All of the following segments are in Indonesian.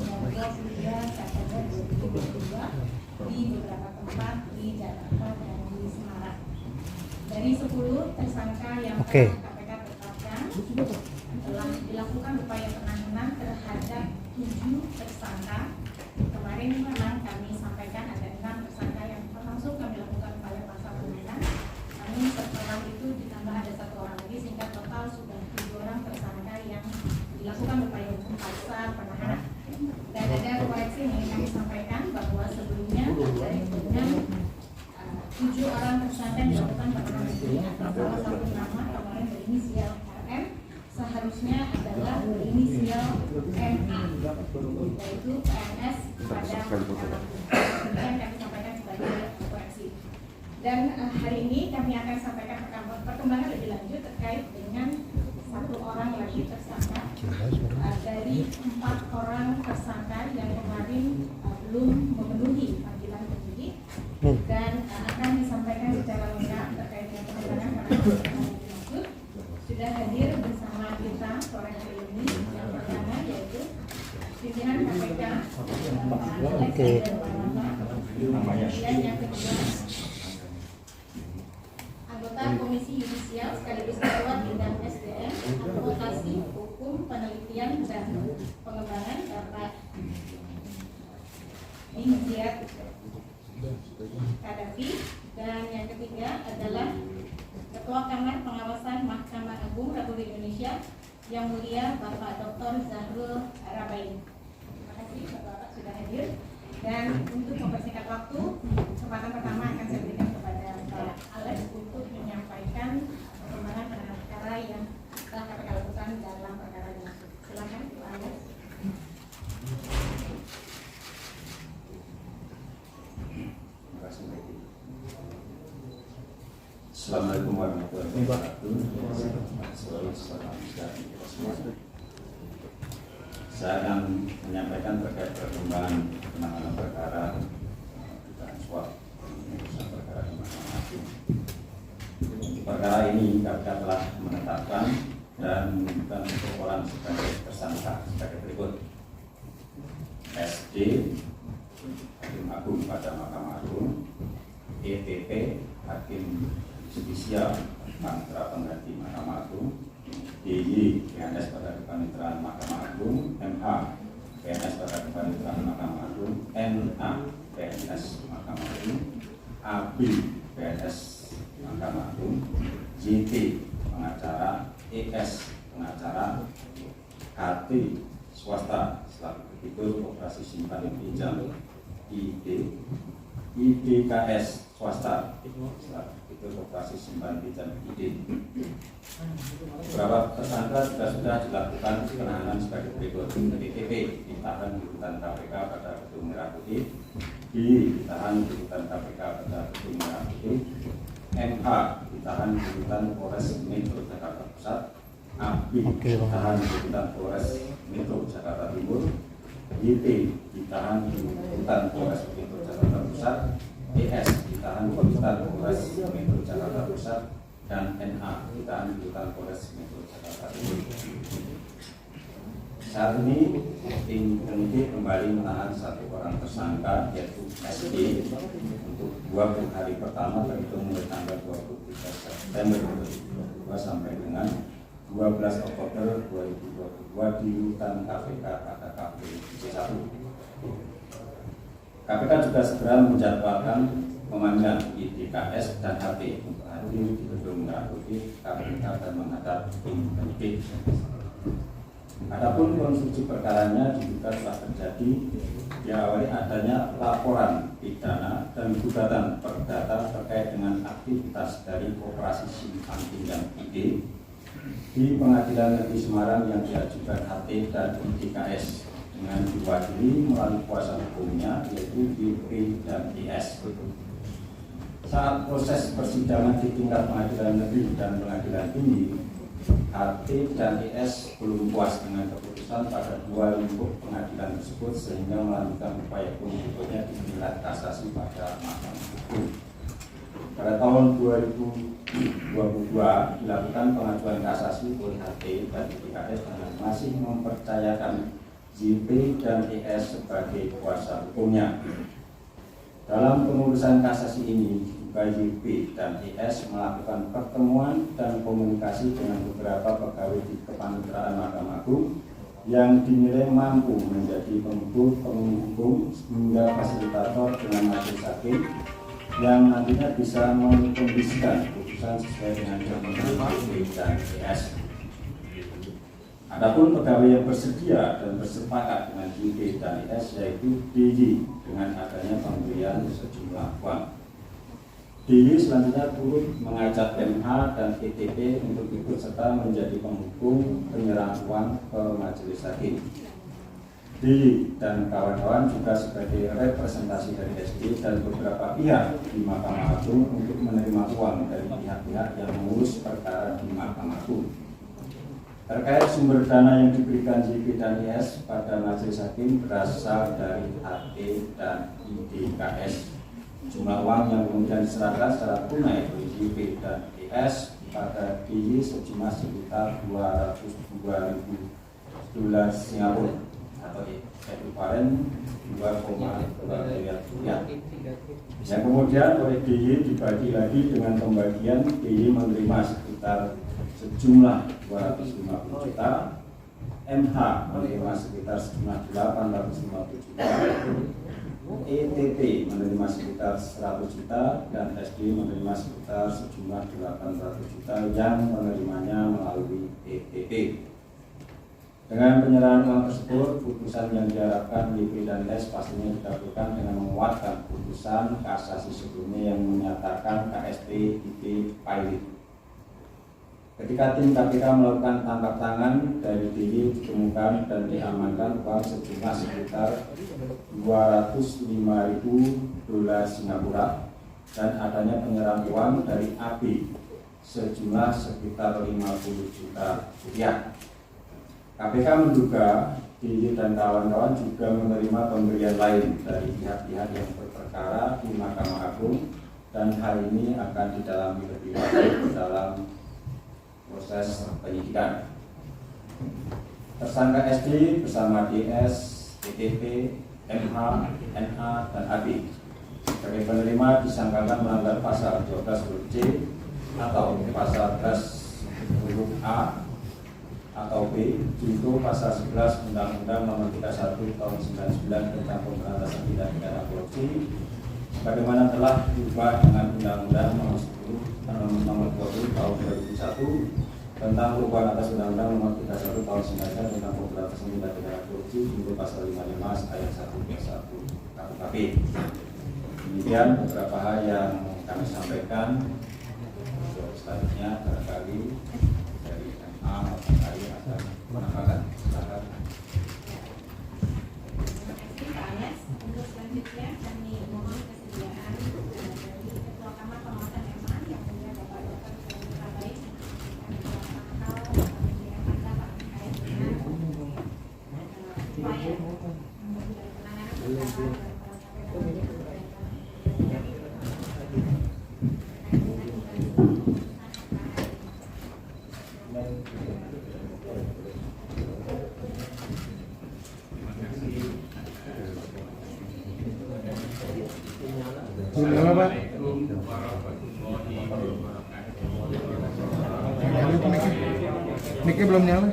tanggal 22 September 2022 di beberapa tempat di Jakarta dan di Semarang. Dari 10 tersangka yang telah KPK tetapkan, telah dilakukan upaya penahanan terhadap 7 tersangka. Kemarin memang kami sampaikan ada 6 tersangka yang langsung kami lakukan upaya pasal penahanan. Namun setelah itu ditambah ada 1 orang lagi sehingga total sudah 7 orang tersangka yang dilakukan upaya hukum pasal penahanan. Dan ada koreksi yang ingin kami sampaikan bahwa sebelumnya terkait dengan 7 orang tersangka yang dilakukan penahanan ini atas salah satu nama kemarin berinisial RM, seharusnya adalah berinisial MA, yaitu PNS pada kemudian kami sampaikan sebagai koreksi. Dan hari ini kami akan sampaikan perkembangan lebih lanjut terkait dengan 1 orang lagi tersangka dari 4 orang tersangka yang kemarin belum memenuhi panggilan penyidik, dan akan disampaikan secara lengkap terkait dengan perkembangan karena sudah hadir bersama kita sore hari ini. Yang pertama yaitu pimpinan KPK Alex dan yang kedua anggota Komisi Yudisial sekaligus Ketua Bidang SDM, Advokasi, Hukum, Penelitian dan Pengembangan Bapak Inziat Kadafi, dan yang ketiga adalah Ketua Kamar Pengawasan Mahkamah Agung Republik Indonesia yang mulia Bapak Dr. Zahrul Rabain. Terima kasih Bapak sudah hadir. Dan untuk mempersingkat waktu, kesempatan pertama akan saya berikan kepada Pak Alex untuk menyampaikan perkembangan penanganan perkara yang telah KPK lakukan dalam perkara ini. Silakan Pak Alex. Terima kasih. Assalamualaikum warahmatullahi wabarakatuh. Saya akan menyampaikan terkait perkembangan penanganan perkara dugaan suap urusan perkara di Mahkamah Agung. Perkara ini KPK telah menetapkan dan menentukan orang sebagai tersangka sebagai berikut: SD, Hakim Agung pada Mahkamah Agung; EPP, Hakim Judisial Panitera Pengganti Mahkamah Agung; DY, PNS pada Kepaniteraan Mahkamah Agung; MH, PNS pada Kepaniteraan Mahkamah Agung; NA, PNS Mahkamah Agung; AB, PNS Mahkamah Agung; JT, pengacara; ES, pengacara; HT, swasta selaku kreditur operasi simpan pinjam; ID, IDKS, swasta selaku kreditur operasi simpan pinjam ID. Beberapa tersangka sudah dilakukan penahanan sebagai berikut: EPP ditahan di rutan KPK pada Gedung Merah Putih; D ditahan di rutan KPK pada Gedung Merah Putih; MH ditahan di rutan Polres Metro Jakarta Pusat; AB ditahan di rutan Polres Metro Jakarta Timur; YT ditahan di rutan Polres Metro Jakarta Pusat; ES ditahan di rutan Polres Metro Jakarta Pusat; dan NA ditahan di rutan Polres Metro Jakarta Timur. Saat ini tim penyidik kembali menahan 1 orang tersangka yaitu SD untuk 20 hari pertama terhitung mulai tanggal 23 September 2022 sampai dengan 12 Oktober 2022 di rutan KPK pada KPC 1. KPK juga segera menjadwalkan pemanggilan IDKS dan HT untuk hadir di Gedung Merah Putih KPK dan menghadap tim penyidik. Adapun konstruksi perkaranya diduga telah terjadi diawali adanya laporan pidana dan gugatan perdata terkait dengan aktivitas dari operasi simpan pinjam ID di Pengadilan Negeri Semarang yang diajukan HT dan IDKS dengan diwakili melalui kuasa hukumnya yaitu DP dan IS. Saat proses persidangan di tingkat Pengadilan Negeri dan Pengadilan Tinggi, HT dan IS belum puas dengan keputusan pada 2 lingkup pengadilan tersebut sehingga melanjutkan upaya hukum berikutnya di tingkat kasasi pada Mahkamah Agung. Pada tahun 2022 dilakukan pengajuan kasasi oleh HT dan IDKS dengan masih mempercayakan JP dan ES sebagai kuasa hukumnya. Dalam pengurusan kasasi ini, juga JP dan ES melakukan pertemuan dan komunikasi dengan beberapa pegawai di Kepaniteraan Mahkamah Agung yang dinilai mampu menjadi penghubung hingga fasilitator dengan majelis hakim yang nantinya bisa mengkondisikan putusan sesuai dengan ketentuan JP dan ES. Adapun pegawai yang bersedia dan bersepakat dengan JP dan ES yaitu DJ dengan adanya pemberian sejumlah uang. DJ selanjutnya turut mengajak MH dan ETP untuk ikut serta menjadi penghubung penyerahan uang ke majelis hakim. DJ dan kawan-kawan juga sebagai representasi dari SD dan beberapa pihak di Mahkamah Agung untuk menerima uang dari pihak-pihak yang mengurus perkara di Mahkamah Agung. Terkait sumber dana yang diberikan JP dan ES pada majelis hakim berasal dari HT dan IDKS. Jumlah uang yang kemudian diserahkan secara tunai oleh JP dan ES pada DJ sejumlah sekitar 202.000 dolar Singapura atau ekuivalen 2,2 miliar rupiah. Yang kemudian oleh DJ dibagi lagi dengan pembagian DJ menerima sekitar sejumlah 250 juta, MH menerima sekitar sejumlah 850 juta, ETP menerima sekitar 100 juta, dan SD menerima sekitar sejumlah 800 juta yang menerimanya melalui ETP. Dengan penyerahan uang tersebut, putusan yang diharapkan JP dan ES pastinya didapatkan dengan menguatkan putusan kasasi sebelumnya yang menyatakan KSP IP pilot. Ketika tim KPK melakukan tangkap tangan dari DJ ditemukan dan diamankan uang sejumlah sekitar 205.000 dolar Singapura dan adanya penyerahan uang dari AB sejumlah sekitar 50 juta rupiah. KPK menduga DJ dan kawan-kawan juga menerima pemberian lain dari pihak-pihak yang berperkara di Mahkamah Agung dan hal ini akan didalami lebih lanjut dalam proses penyidikan. Tersangka SD bersama DS, ETP, MH, NA, dan AB sebagai penerima disangkakan melanggar pasal 12 huruf C atau pasal 11 huruf A atau B junto pasal 11 Undang-Undang Nomor 31 Tahun 99 tentang Pemberantasan Tindak Pidana Korupsi sebagaimana telah diubah dengan Undang-Undang Nomor 20 Tahun 2001 tentang perubahan atas Undang-Undang Nomor 31 Tahun 99 tentang Pemberantasan Tindak Pidana Korupsi junto pasal 55 ayat 1 ke 1 KUHP. Demikian beberapa hal yang kami sampaikan. Selanjutnya barangkali dari MA maupun KAI akan menambahkan. Silakan. Untuk selanjutnya kami mohon kesediaan dari Ketua Kamar Pengawasan MA yang mulia Bapak Dr. Surya Baik supaya Nyala Pak. Mic-nya belum nyala.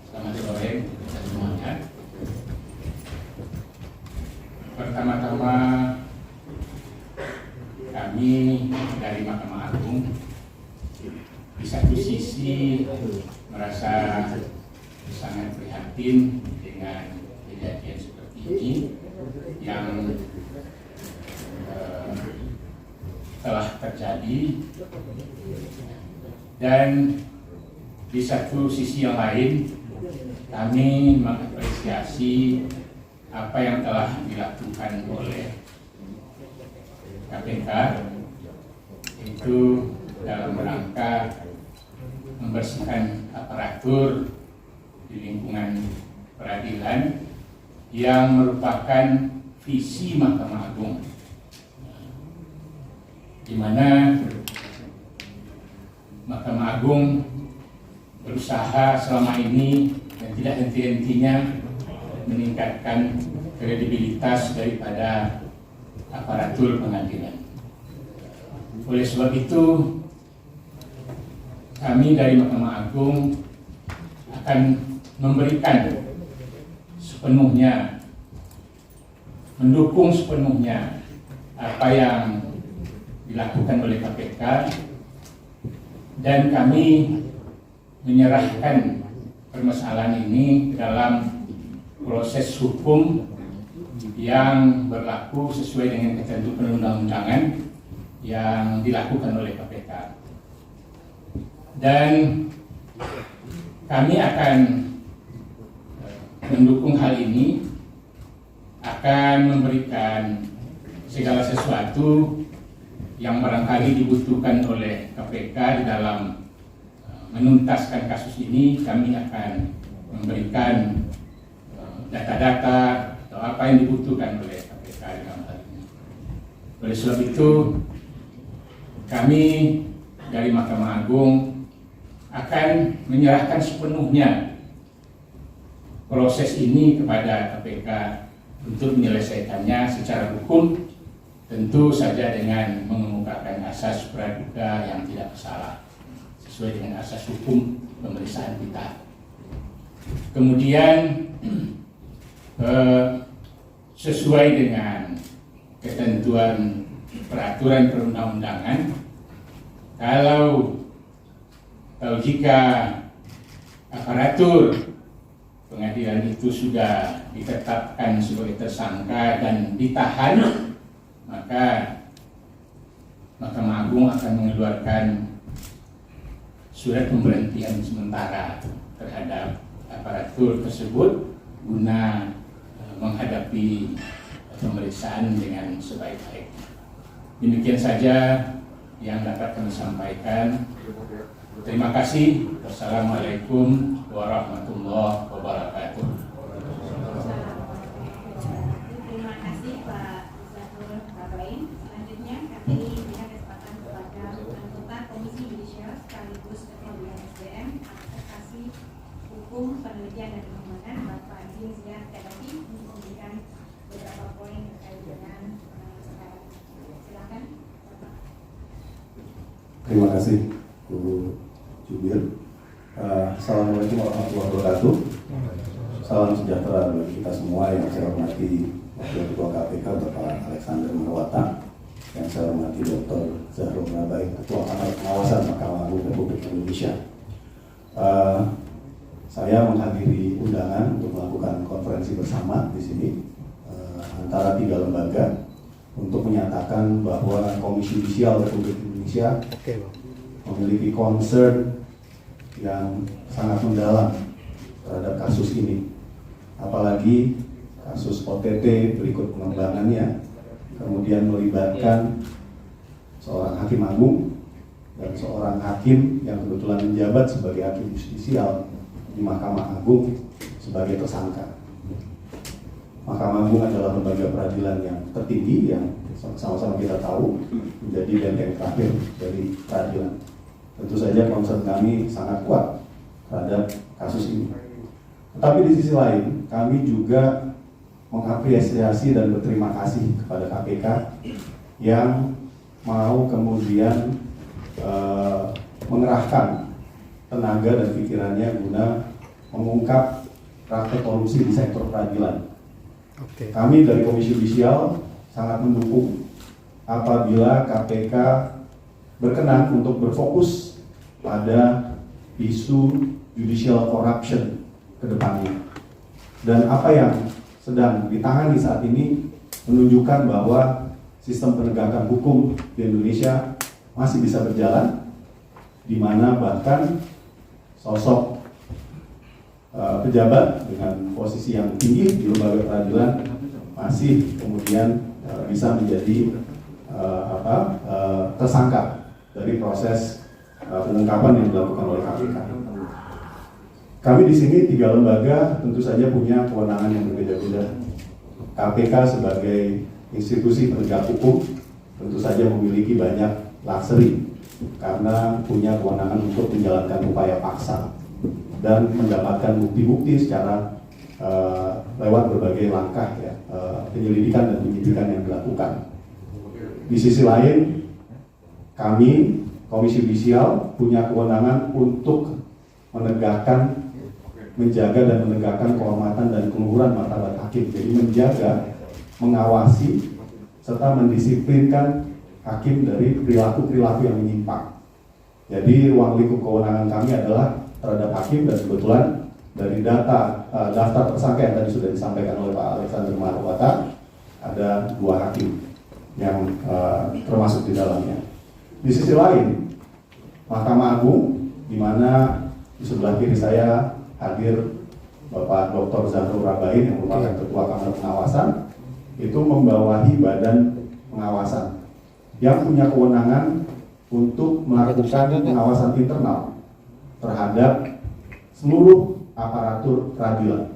Selamat sore semuanya. Pertama-tama kami dari Mahkamah Agung di satu sisi merasa sangat prihatin dengan kejadian seperti ini yang telah terjadi, dan di satu sisi yang lain kami mengapresiasi apa yang telah dilakukan oleh KPK itu dalam rangka membersihkan aparatur di lingkungan peradilan yang merupakan visi Mahkamah Agung, di mana Mahkamah Agung berusaha selama ini tidak henti-hentinya meningkatkan kredibilitas daripada aparatur pengadilan. Oleh sebab itu, kami dari Mahkamah Agung akan memberikan sepenuhnya, mendukung sepenuhnya apa yang dilakukan oleh KPK, dan kami menyerahkan permasalahan ini dalam proses hukum yang berlaku sesuai dengan ketentuan perundang-undangan yang dilakukan oleh KPK. Dan kami akan mendukung hal ini, akan memberikan segala sesuatu yang barangkali dibutuhkan oleh KPK di dalam menuntaskan kasus ini. Kami akan memberikan data-data atau apa yang dibutuhkan oleh KPK dalam hal ini. Oleh sebab itu, kami dari Mahkamah Agung akan menyerahkan sepenuhnya proses ini kepada KPK untuk menyelesaikannya secara hukum, tentu saja dengan mengemukakan asas praduga yang tidak bersalah sesuai dengan asas hukum pemeriksaan kita. Kemudian sesuai dengan ketentuan peraturan perundang-undangan, kalau jika aparatur pengadilan itu sudah ditetapkan sebagai tersangka dan ditahan, maka Mahkamah Agung akan mengeluarkan surat pemberhentian sementara terhadap aparatur tersebut guna menghadapi pemeriksaan dengan sebaik-baiknya. Demikian saja yang dapat kami sampaikan. Terima kasih. Wassalamualaikum warahmatullahi wabarakatuh. Terima kasih Pak Zahrul Rabain. Selanjutnya kami berikan kesempatan kepada anggota Komisi Yudisial sekaligus Ketua Bidang SDM Advokasi Hukum Penelitian dan Pengembangan Bapak Zia Terapi untuk memberikan beberapa poin terkait dengan sekarang. Silakan Bapak. Terima kasih Bu Jubir. Assalamualaikum warahmatullahi wabarakatuh. Salam sejahtera bagi kita semua. Yang saya hormati Wakil Ketua KPK Bapak Alexander Marwata, yang saya hormati Dr. Zahrul Rabain, Ketua Kantor Pengawasan Mahkamah Agung Republik Indonesia. Saya menghadiri undangan untuk melakukan konferensi bersama di sini antara 3 lembaga untuk menyatakan bahwa Komisi Yudisial Republik Indonesia memiliki concern yang sangat mendalam terhadap kasus ini, apalagi kasus OTT berikut pengembangannya, kemudian melibatkan seorang hakim agung dan seorang hakim yang kebetulan menjabat sebagai hakim justisial di Mahkamah Agung sebagai tersangka. Mahkamah Agung adalah lembaga peradilan yang tertinggi yang sama-sama kita tahu menjadi benteng terakhir dari peradilan. Tentu saja concern kami sangat kuat terhadap kasus ini. Tetapi di sisi lain, kami juga mengapresiasi dan berterima kasih kepada KPK yang mau kemudian mengerahkan tenaga dan pikirannya guna mengungkap praktek korupsi di sektor peradilan. Kami dari Komisi Yudisial sangat mendukung apabila KPK berkenan untuk berfokus pada isu judicial corruption ke depannya. Dan apa yang sedang ditangani saat ini menunjukkan bahwa sistem penegakan hukum di Indonesia masih bisa berjalan, di mana bahkan sosok pejabat dengan posisi yang tinggi di lembaga peradilan masih kemudian bisa menjadi tersangka dari proses pengungkapan yang dilakukan oleh KPK. Kami di sini 3 lembaga tentu saja punya kewenangan yang berbeda-beda. KPK sebagai institusi penegak hukum tentu saja memiliki banyak luxury karena punya kewenangan untuk menjalankan upaya paksa. dan mendapatkan bukti-bukti secara lewat berbagai langkah ya, penyelidikan dan penyidikan yang dilakukan. Di sisi lain, kami Komisi Yudisial punya kewenangan untuk menjaga dan menegakkan kehormatan dan keluhuran martabat hakim. Jadi menjaga, mengawasi, serta mendisiplinkan hakim dari perilaku-perilaku yang menyimpang. Jadi ruang lingkup kewenangan kami adalah terhadap hakim, dan kebetulan dari daftar tersangka yang tadi sudah disampaikan oleh Pak Alexander Marwata, ada 2 hakim yang termasuk di dalamnya. Di sisi lain, Mahkamah Agung, di mana di sebelah kiri saya hadir Bapak Dr. Zahrul Rabain yang merupakan Ketua Kamar Pengawasan, itu membawahi badan pengawasan yang punya kewenangan untuk melakukan pengawasan internal terhadap seluruh aparatur peradilan.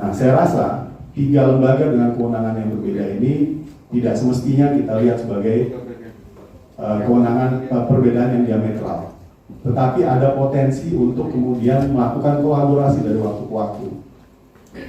Nah, saya rasa 3 lembaga dengan kewenangan yang berbeda ini tidak semestinya kita lihat sebagai kewenangan perbedaan yang diametral, tetapi ada potensi untuk kemudian melakukan kolaborasi dari waktu ke waktu.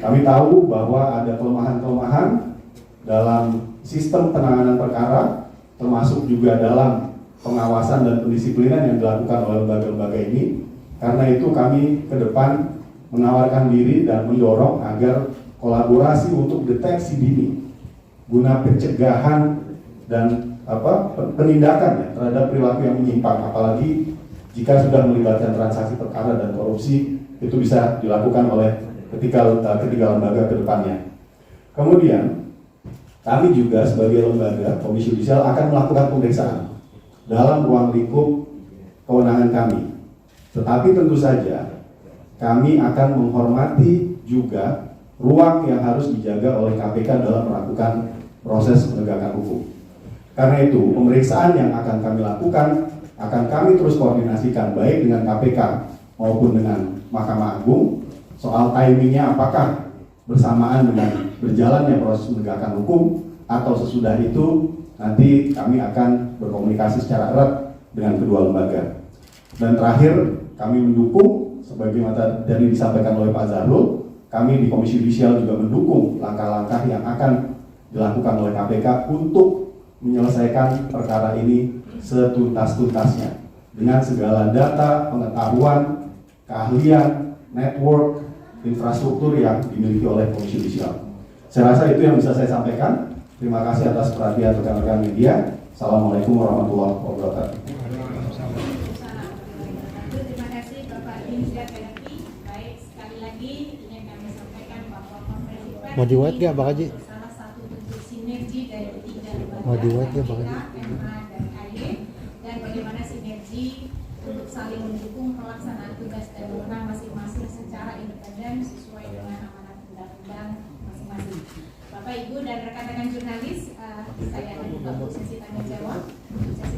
Kami tahu bahwa ada kelemahan-kelemahan dalam sistem penanganan perkara, termasuk juga dalam pengawasan dan pendisiplinan yang dilakukan oleh lembaga-lembaga ini. Karena itu kami ke depan menawarkan diri dan mendorong agar kolaborasi untuk deteksi dini guna pencegahan dan penindakan ya, terhadap perilaku yang menyimpang, apalagi jika sudah melibatkan transaksi perkara dan korupsi, itu bisa dilakukan oleh ketiga lembaga ke depannya. Kemudian kami juga sebagai lembaga Komisi Yudisial akan melakukan pemeriksaan dalam ruang lingkup kewenangan kami. Tetapi tentu saja kami akan menghormati juga ruang yang harus dijaga oleh KPK dalam melakukan proses penegakan hukum. Karena itu, pemeriksaan yang akan kami lakukan akan kami terus koordinasikan baik dengan KPK maupun dengan Mahkamah Agung soal timingnya, apakah bersamaan dengan berjalannya proses penegakan hukum atau sesudah itu nanti kami akan berkomunikasi secara erat dengan kedua lembaga. Dan terakhir, kami mendukung sebagaimana tadi disampaikan oleh Pak Zahrul, kami di Komisi Yudisial juga mendukung langkah-langkah yang akan dilakukan oleh KPK untuk menyelesaikan perkara ini setuntas-tuntasnya dengan segala data, pengetahuan, keahlian, network, infrastruktur yang dimiliki oleh Komisi Yudisial. Saya rasa itu yang bisa saya sampaikan. Terima kasih atas perhatian rekan-rekan media. Assalamualaikum warahmatullahi wabarakatuh. Terima kasih Bapak Dinsyah Terapi. Baik, sekali lagi ingin kami sampaikan bahwa konferensi pers Mau di-white nggak, Bang Haji? salah satu bentuk sinergi dari 3 lembaga, Mau di-white nggak, Bang KPK, Haji? MA, dan KY, dan bagaimana sinergi untuk saling mendukung pelaksanaan tugas dan wewenang masing-masing secara independen sesuai dengan amanat undang-undang masing-masing. Bapak, Ibu, dan rekan-rekan jurnalis, saya akan buka sesi tanya jawab. Sesi